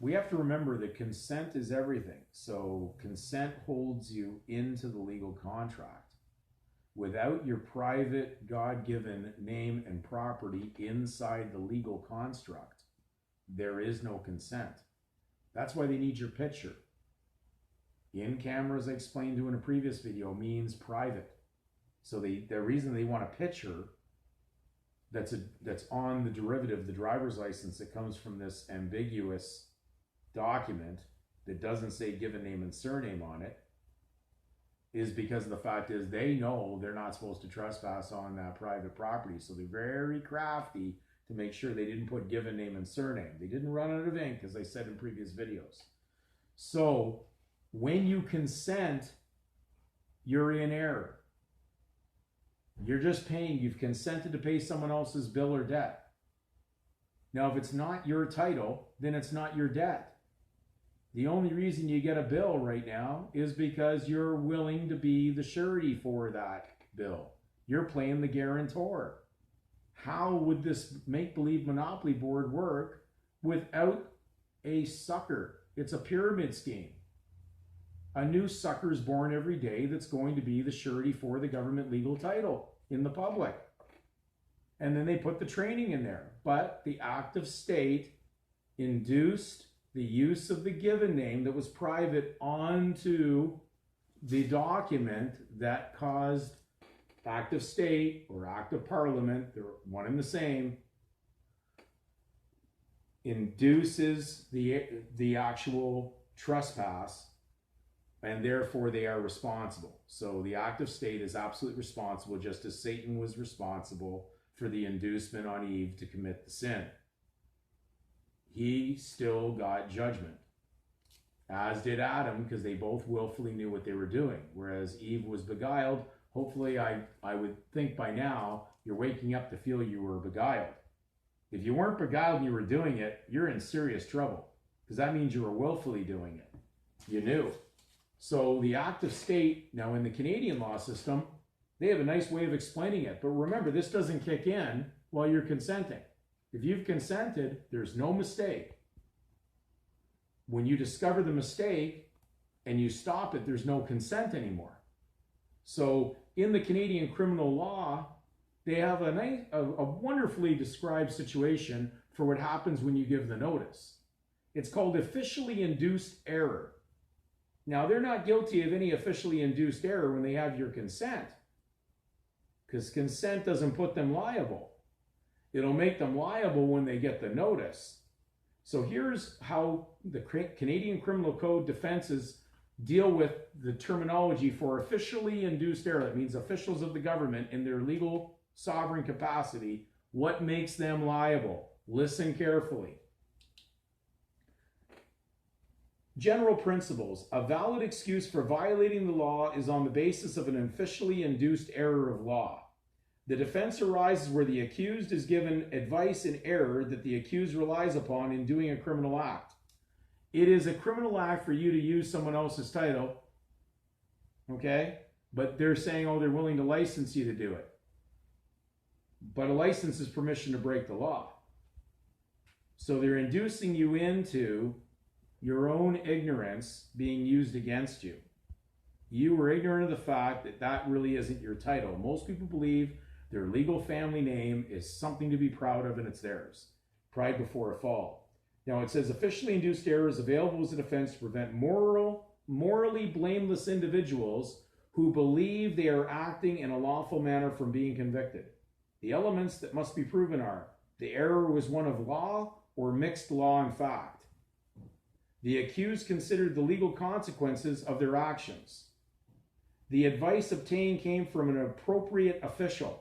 we have to remember that consent is everything. So consent holds you into the legal contract. Without your private, God-given name and property inside the legal construct, there is no consent. That's why they need your picture. In camera, as I explained to in a previous video, means private. So the reason they want a picture that's on the derivative, the driver's license, that comes from this ambiguous document that doesn't say given name and surname on it, is because the fact is they know they're not supposed to trespass on that private property. So they're very crafty to make sure they didn't put given name and surname. They didn't run out of ink, as I said in previous videos. So when you consent, you're in error. You're just paying, you've consented to pay someone else's bill or debt. Now, if it's not your title, then it's not your debt. The only reason you get a bill right now is because you're willing to be the surety for that bill. You're playing the guarantor. How would this make-believe monopoly board work without a sucker? It's a pyramid scheme. A new sucker is born every day that's going to be the surety for the government legal title in the public. And then they put the training in there. But the act of state induced the use of the given name that was private onto the document that caused act of state or act of parliament, they're one and the same, induces the actual trespass, and therefore they are responsible. So the act of state is absolutely responsible, just as Satan was responsible for the inducement on Eve to commit the sin. He still got judgment, as did Adam, because they both willfully knew what they were doing, whereas Eve was beguiled. Hopefully, I would think by now you're waking up to feel you were beguiled. If you weren't beguiled and you were doing it, you're in serious trouble, because that means you were willfully doing it. You knew. So the act of state, now in the Canadian law system, they have a nice way of explaining it. But remember, this doesn't kick in while you're consenting. If you've consented, there's no mistake. When you discover the mistake and you stop it, there's no consent anymore. So in the Canadian criminal law, they have a wonderfully described situation for what happens when you give the notice. It's called officially induced error. Now, they're not guilty of any officially induced error when they have your consent, because consent doesn't put them liable. It'll make them liable when they get the notice. So here's how the Canadian Criminal Code defenses deal with the terminology for officially induced error. That means officials of the government in their legal sovereign capacity. What makes them liable? Listen carefully. General principles. A valid excuse for violating the law is on the basis of an officially induced error of law. The defense arises where the accused is given advice in error that the accused relies upon in doing a criminal act. It is a criminal act for you to use someone else's title, okay? But they're saying, oh, they're willing to license you to do it. But a license is permission to break the law. So they're inducing you into your own ignorance being used against you. You were ignorant of the fact that that really isn't your title. Most people believe their legal family name is something to be proud of and it's theirs. Pride before a fall. Now it says officially induced error is available as a defense to prevent morally blameless individuals who believe they are acting in a lawful manner from being convicted. The elements that must be proven are the error was one of law or mixed law and fact. The accused considered the legal consequences of their actions. The advice obtained came from an appropriate official.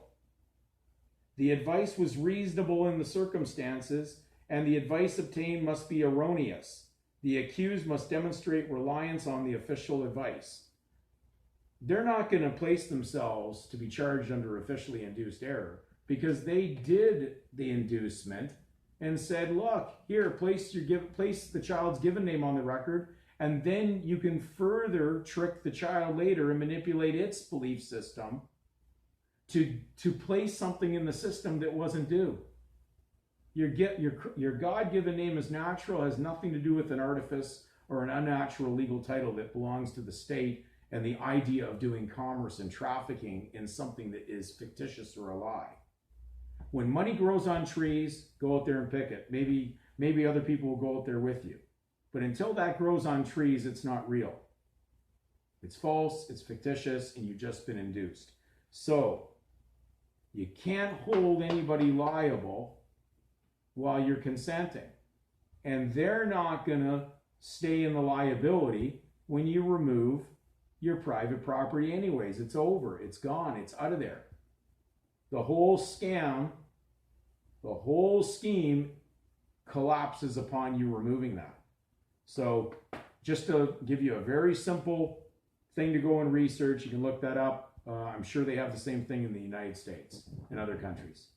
The advice was reasonable in the circumstances, and the advice obtained must be erroneous. The accused must demonstrate reliance on the official advice. They're not going to place themselves to be charged under officially induced error because they did the inducement and said, look, here, place the child's given name on the record, and then you can further trick the child later and manipulate its belief system to place something in the system that wasn't due. Your God-given name is natural, has nothing to do with an artifice or an unnatural legal title that belongs to the state and the idea of doing commerce and trafficking in something that is fictitious or a lie. When money grows on trees, go out there and pick it. Maybe other people will go out there with you. But until that grows on trees, it's not real. It's false, it's fictitious, and you've just been induced. So, you can't hold anybody liable while you're consenting. And they're not going to stay in the liability when you remove your private property anyways. It's over. It's gone. It's out of there. The whole scam, the whole scheme collapses upon you removing that. So just to give you a very simple thing to go and research, you can look that up. I'm sure they have the same thing in the United States and other countries.